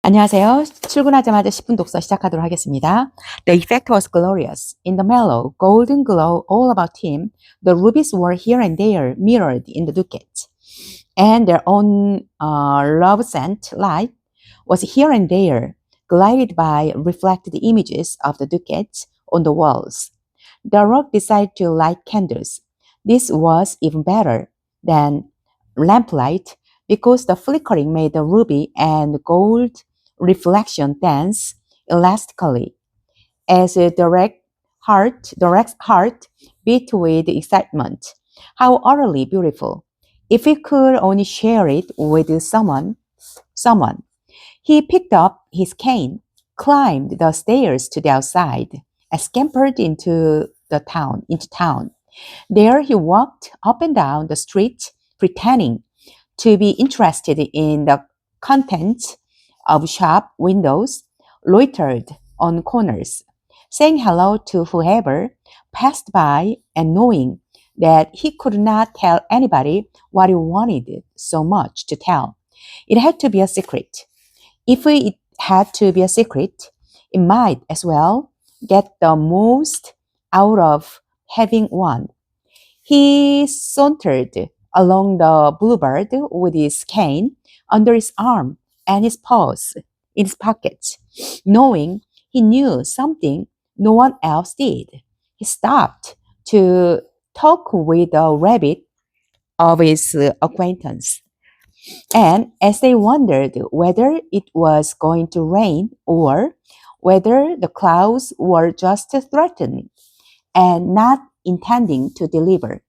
안녕하세요. 출근하자마자 10분 독서 시작하도록 하겠습니다. The effect was glorious. In the mellow, golden glow all about him, the rubies were here and there mirrored in the ducats, and their own love scent light was here and there glided by reflected images of the ducats on the walls. The rogue decided to light candles. This was even better than lamplight because the flickering made the ruby and gold reflection dance elastically. As Derek's heart beat with excitement. How utterly beautiful. If he could only share it with someone. He picked up his cane, climbed the stairs to the outside, and scampered into town. There he walked up and down the street, pretending to be interested in the contents of shop windows, loitered on corners, saying hello to whoever passed by and knowing that he could not tell anybody what he wanted so much to tell. It had to be a secret. If it had to be a secret, it might as well get the most out of having one. He sauntered along the boulevard with his cane under his arm and his paws in his pockets, knowing he knew something no one else did. He stopped to talk with a rabbit of his acquaintance. And as they wondered whether it was going to rain or whether the clouds were just threatening and not intending to deliver,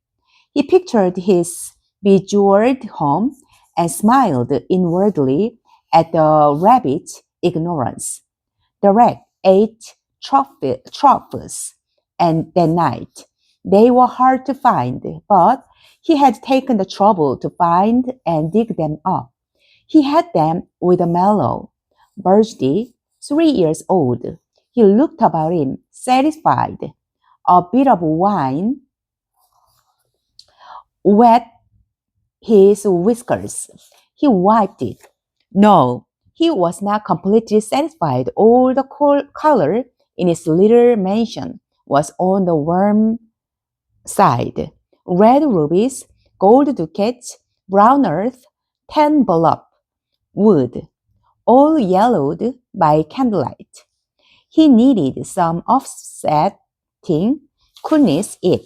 he pictured his bejeweled home and smiled inwardly at the rabbit's ignorance. The rat ate truffles, and that night they were hard to find, but he had taken the trouble to find and dig them up. He had them with a mellow, Birchie, 3 years old. He looked about him, satisfied. A bit of wine wet his whiskers. He wiped it. No, he was not completely satisfied. All the color in his little mansion was on the warm side. Red rubies, gold ducats, brown earth, tan burlap, wood, all yellowed by candlelight. He needed some offsetting coolness in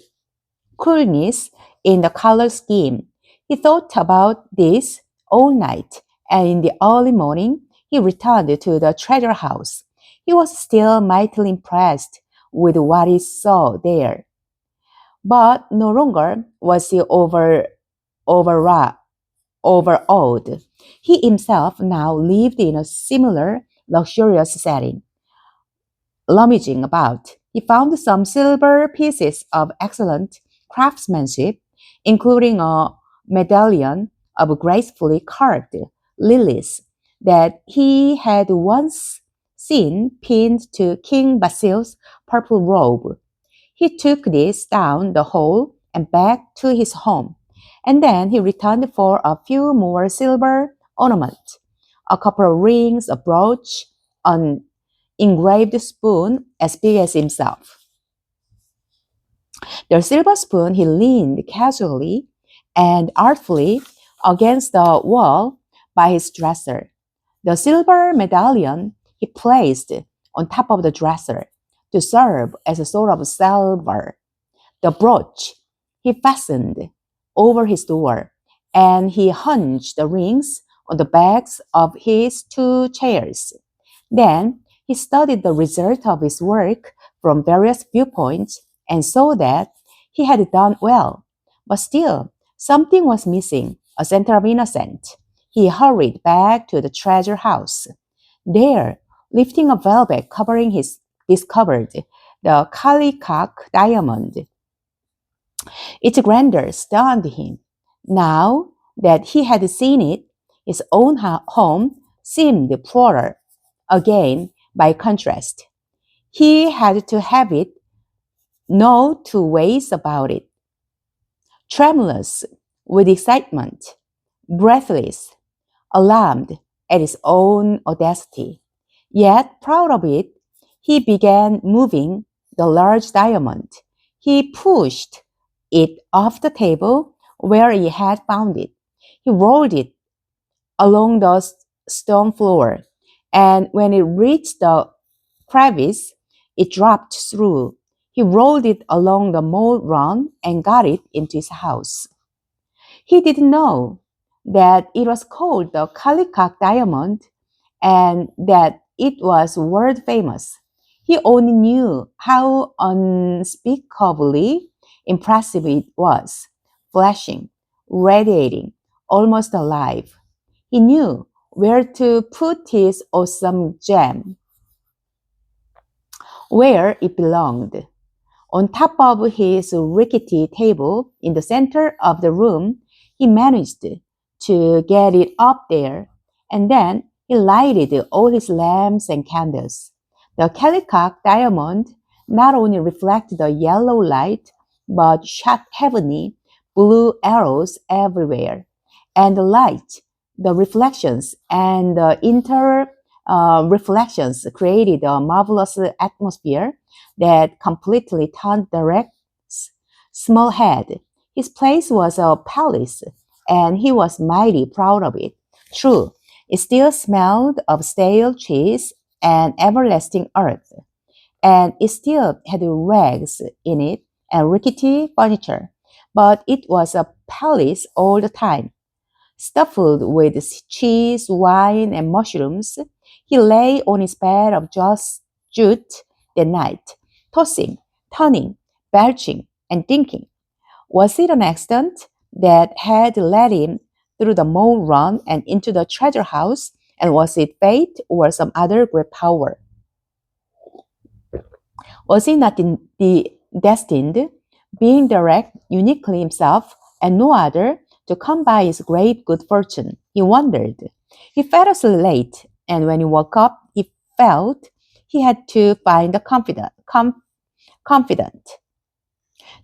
the color scheme. He thought about this all night, and in the early morning he returned to the treasure house. He was still mightily impressed with what he saw there. But no longer was he overawed. He himself now lived in a similar luxurious setting. Rummaging about, he found some silver pieces of excellent craftsmanship, including a medallion of gracefully carved lilies that he had once seen pinned to King Basil's purple robe. He took this down the hall and back to his home, and then he returned for a few more silver ornaments, a couple of rings, a brooch, an engraved spoon as big as himself. The silver spoon he leaned casually and artfully against the wall by his dresser. The silver medallion he placed on top of the dresser to serve as a sort of salver. The brooch he fastened over his door, and he hung the rings on the backs of his 2 chairs. Then he studied the result of his work from various viewpoints and saw that he had done well. But still, something was missing, a center of innocence. He hurried back to the treasure house. There, lifting a velvet covering, he discovered the Kallikak diamond. Its grandeur stunned him. Now that he had seen it, his own home seemed poorer. Again, by contrast, he had to have it, no two ways about it. Tremulous with excitement, breathless, alarmed, at his own audacity. Yet, proud of it, he began moving the large diamond. He pushed it off the table where he had found it. He rolled it along the stone floor, and when it reached the crevice, it dropped through. He rolled it along the mold run and got it into his house. He didn't know that it was called the Calicut diamond and that it was world famous. He only knew how unspeakably impressive it was, flashing, radiating, almost alive. He knew where to put his awesome gem, where it belonged. On top of his rickety table in the center of the room, he managed to get it up there, and then he lighted all his lamps and candles. The Calicut diamond not only reflected the yellow light, but shot heavenly blue arrows everywhere. And the light, the reflections, and the reflections created a marvelous atmosphere that completely turned Derek's small head. His place was a palace, and he was mighty proud of it. True, it still smelled of stale cheese and everlasting earth, and it still had rags in it and rickety furniture, but it was a palace all the time. Stuffed with cheese, wine, and mushrooms, he lay on his bed of just jute that night, tossing, turning, belching, and thinking. Was it an accident that had led him through the mole run and into the treasure house, and was it fate or some other great power? Was he not destined, being direct, uniquely himself, and no other, to come by his great good fortune? He wondered. He fell asleep late, and when he woke up, he felt he had to find a confidant.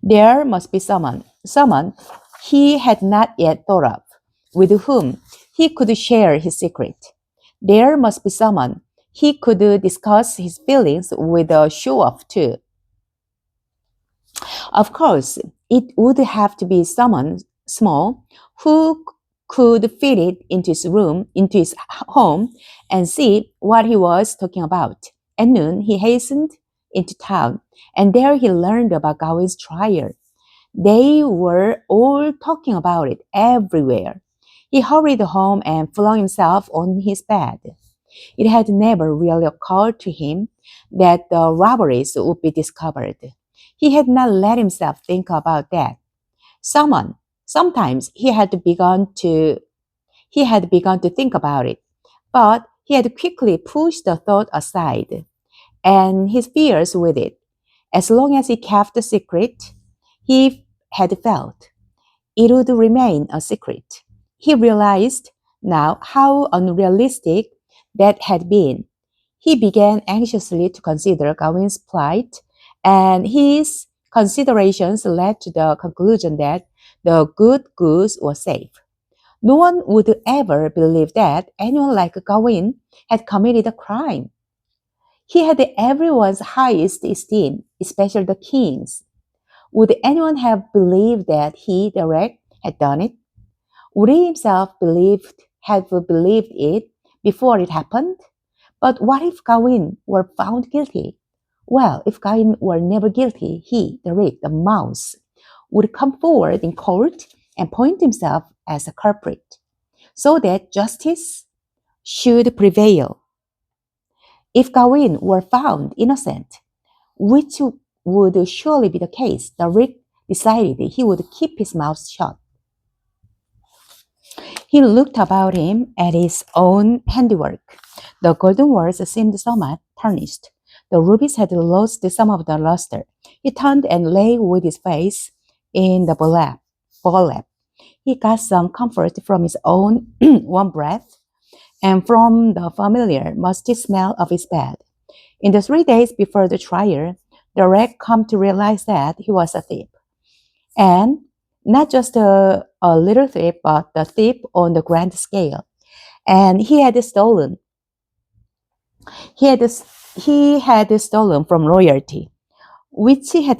There must be someone he had not yet thought of, with whom he could share his secret. There must be someone he could discuss his feelings with a show off too. Of course, it would have to be someone small who could fit it into his room, into his home, and see what he was talking about. At noon, he hastened into town, and there he learned about Gawain's trial. They were all talking about it everywhere. He hurried home and flung himself on his bed. It had never really occurred to him that the robberies would be discovered. He had not let himself think about that. Sometimes he had begun to think about it, but he had quickly pushed the thought aside, and his fears with it. As long as he kept the secret, he had felt it would remain a secret. He realized now how unrealistic that had been. He began anxiously to consider Gawain's plight, and his considerations led to the conclusion that the good goose was safe. No one would ever believe that anyone like Gawain had committed a crime. He had everyone's highest esteem, especially the king's. Would anyone have believed that he, Derek, had done it? Would he himself have believed it before it happened? But what if Gawain were found guilty? Well, if Gawain were never guilty, he, the mouse, would come forward in court and point himself as a culprit, so that justice should prevail. If Gawain were found innocent, which would surely be the case, the Rick decided he would keep his mouth shut. He looked about him at his own handiwork. The golden words seemed somewhat tarnished. The rubies had lost some of their luster. He turned and lay with his face in the burlap. He got some comfort from his own warm breath and from the familiar, musty smell of his bed. In the 3 days before the trial, the wreck come to realize that he was a thief. And not just a little thief, but the thief on the grand scale. and he had, he had stolen from royalty, which had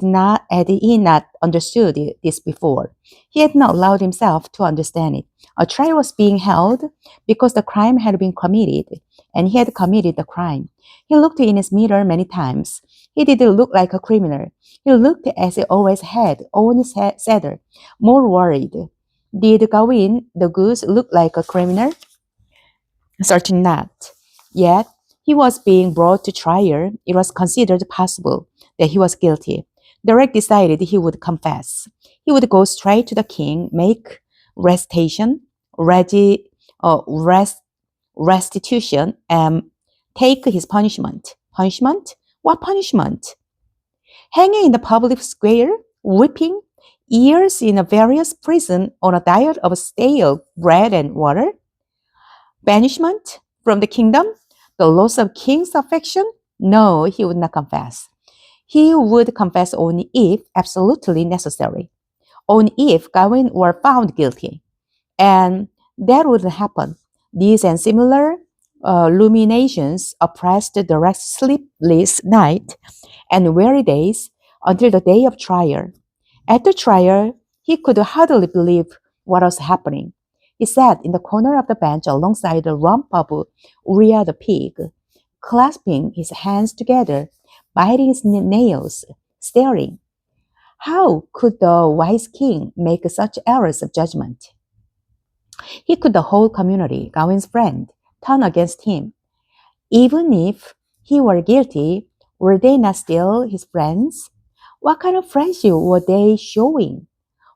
he not understood this before. He had not allowed himself to understand it. A trial was being held because the crime had been committed, and he had committed the crime. He looked in his mirror many times. He didn't look like a criminal. He looked as he always had, only sadder, more worried. Did Gawain, the goose, look like a criminal? Certainly not. Yet, he was being brought to trial. It was considered possible that he was guilty. Derek decided he would confess. He would go straight to the king, make restitution, restitution, and take his punishment. Punishment? What punishment? Hanging in the public square, whipping, years in a various prison on a diet of stale bread and water? Banishment from the kingdom? The loss of king's affection? No, he would not confess. He would confess only if absolutely necessary, only if Gawain were found guilty. And that wouldn't happen. These and similar ruminations oppressed the sleepless night and weary days until the day of trial. At the trial, he could hardly believe what was happening. He sat in the corner of the bench alongside the rump of Uriah the pig, clasping his hands together, biting his nails, staring. How could the wise king make such errors of judgment? He could the whole community, Gawain's friend, turn against him. Even if he were guilty, were they not still his friends? What kind of friendship were they showing?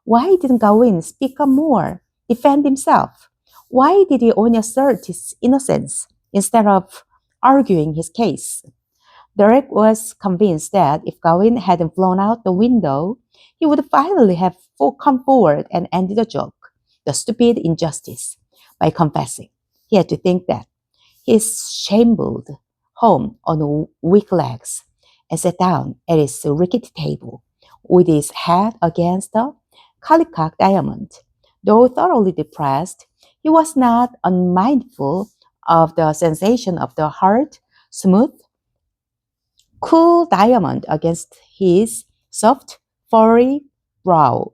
Why didn't Gawain speak up more, defend himself? Why did he only assert his innocence instead of arguing his case? Derek was convinced that if Gawain hadn't flown out the window, he would finally have come forward and ended the joke, the stupid injustice, by confessing. He had to think that. He shambled home on weak legs and sat down at his rickety table with his head against the Calicut diamond. Though thoroughly depressed, he was not unmindful of the sensation of the hard, smooth, cool diamond against his soft, furry brow.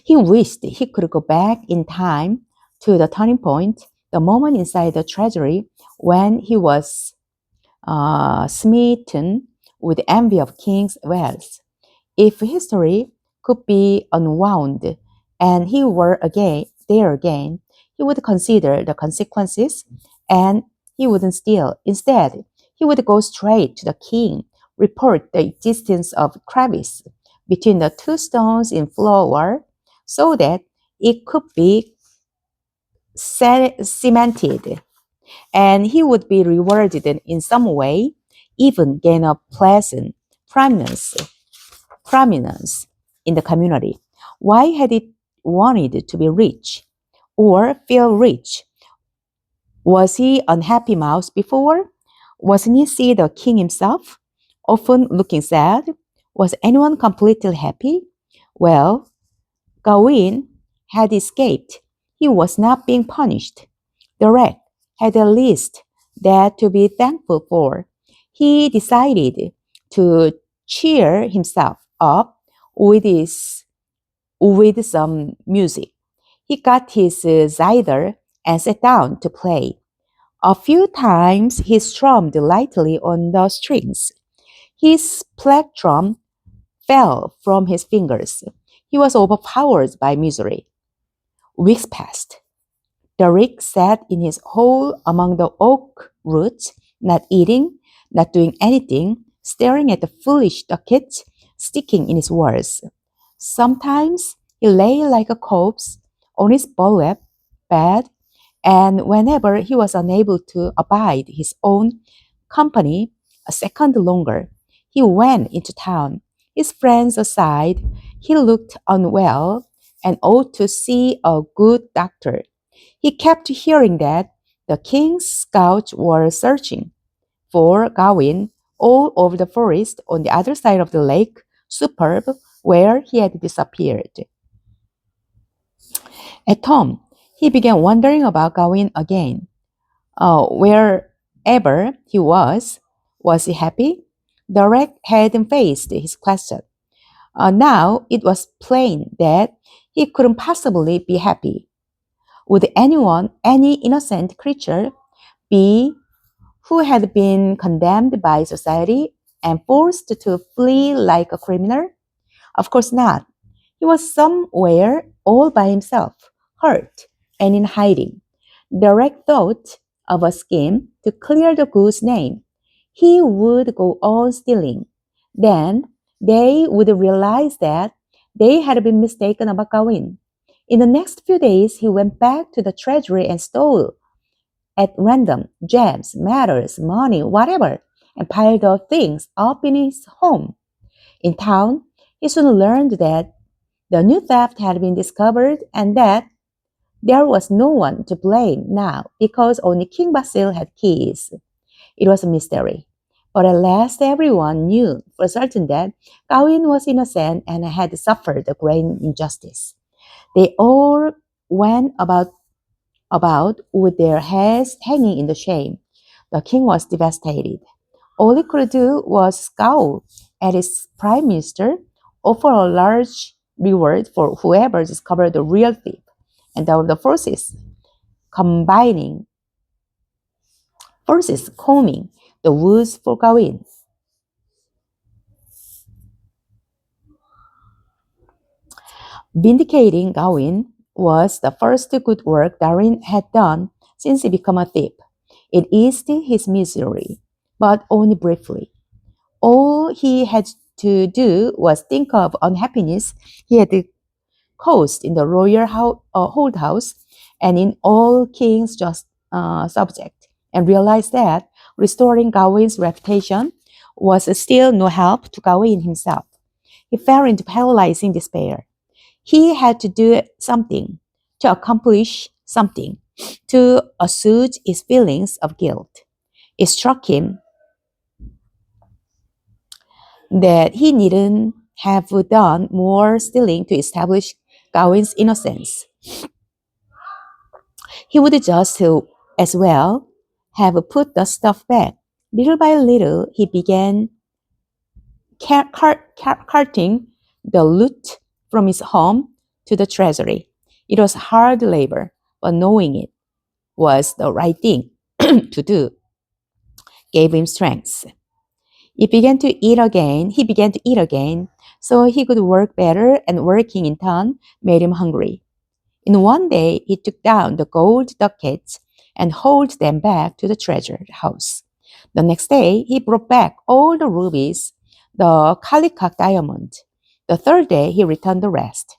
He wished he could go back in time to the turning point, the moment inside the treasury when he was smitten with envy of king's wealth. If history could be unwound and he were there again, he would consider the consequences and he wouldn't steal. Instead, he would go straight to the king, report the existence of crevice between the two stones in floor so that it could be cemented, and he would be rewarded in some way, even gain a pleasant prominence in the community. Why had he wanted to be rich or feel rich? Was he unhappy mouse before? Wasn't he see the king himself, often looking sad? Was anyone completely happy? Well, Gawain had escaped. He was not being punished. The wreck had at least that to be thankful for. He decided to cheer himself up with some music. He got his zither and sat down to play. A few times he strummed lightly on the strings. His plectrum fell from his fingers. He was overpowered by misery. Weeks passed. Derek sat in his hole among the oak roots, not eating, not doing anything, staring at the foolish ducats sticking in his walls. Sometimes he lay like a corpse on his bulwark bed, and whenever he was unable to abide his own company a second longer, he went into town. His friends aside, he looked unwell and ought to see a good doctor. He kept hearing that the king's scouts were searching for Gawain all over the forest on the other side of the lake, superb, where he had disappeared. At home, He began wondering about Gawain again. Wherever he was he happy? Derek hadn't faced his question. Now it was plain that he couldn't possibly be happy. Would anyone, any innocent creature, be who had been condemned by society and forced to flee like a criminal? Of course not. He was somewhere all by himself, hurt and in hiding. Derek thought of a scheme to clear the goose name. He would go on stealing. Then they would realize that they had been mistaken about Gawain. In the next few days, he went back to the treasury and stole at random gems, medals, money, whatever, and piled the things up in his home. In town, he soon learned that the new theft had been discovered and that there was no one to blame now because only King Basil had keys. It was a mystery. But at last everyone knew for certain that Gawain was innocent and had suffered a great injustice. They all went about with their heads hanging in the shame. The king was devastated. All he could do was scowl at his prime minister, offer a large reward for whoever discovered the real thief, and the forces combing the woods for Gawain. Vindicating Gawain was the first good work Darin had done since he became a thief. It eased his misery, but only briefly. All he had to do was think of unhappiness he had caused in the hold house and in all kings' just subject, and realize that restoring Gawain's reputation was still no help to Gawain himself. He fell into paralyzing despair. He had to do something, to accomplish something, to assuage his feelings of guilt. It struck him that he needn't have done more stealing to establish Gawain's innocence. He would just as well have put the stuff back. Little by little, he began carting the loot from his home to the treasury. It was hard labor, but knowing it was the right thing to do gave him strength. He began to eat again, so he could work better, and working in turn made him hungry. In one day, he took down the gold ducats and hauled them back to the treasure house. The next day, he brought back all the rubies, the Calicut diamond. The third day, he returned the rest.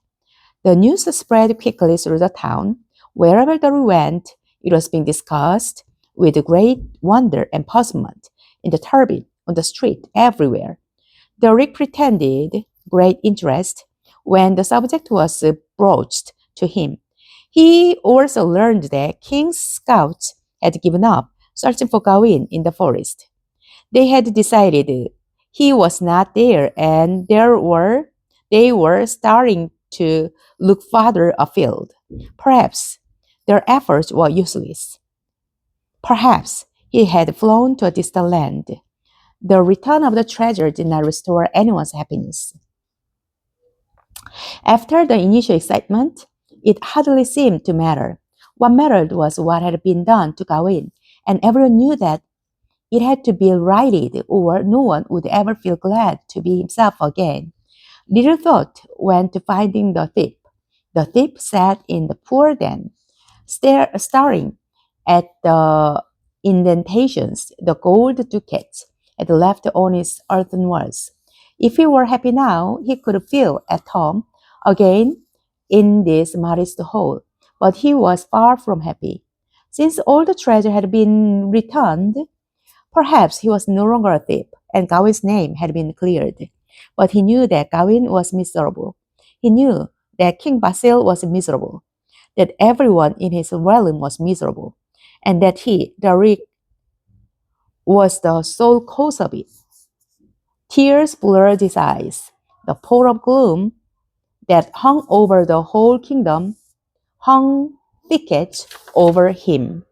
The news spread quickly through the town. Wherever they went, it was being discussed with great wonder and puzzlement in the turbine, on the street, everywhere. Derek pretended great interest when the subject was broached to him. He also learned that King's scouts had given up searching for Gawain in the forest. They had decided he was not there, and they were starting to look farther afield. Perhaps their efforts were useless. Perhaps he had flown to a distant land. The return of the treasure did not restore anyone's happiness. After the initial excitement, it hardly seemed to matter. What mattered was what had been done to Gawain, and everyone knew that it had to be righted, or no one would ever feel glad to be himself again. Little thought went to finding the thief. The thief sat in the poor den, staring at the indentations the gold ducats had left on its earthen walls. If he were happy now, he could feel at home again in this modest hole, but he was far from happy. Since all the treasure had been returned, perhaps he was no longer a thief, and Gawain's name had been cleared. But he knew that Gawain was miserable. He knew that King Basil was miserable, that everyone in his realm was miserable, and that he, Derek, was the sole cause of it. Tears blurred his eyes. The pall of gloom that hung over the whole kingdom hung thicket over him.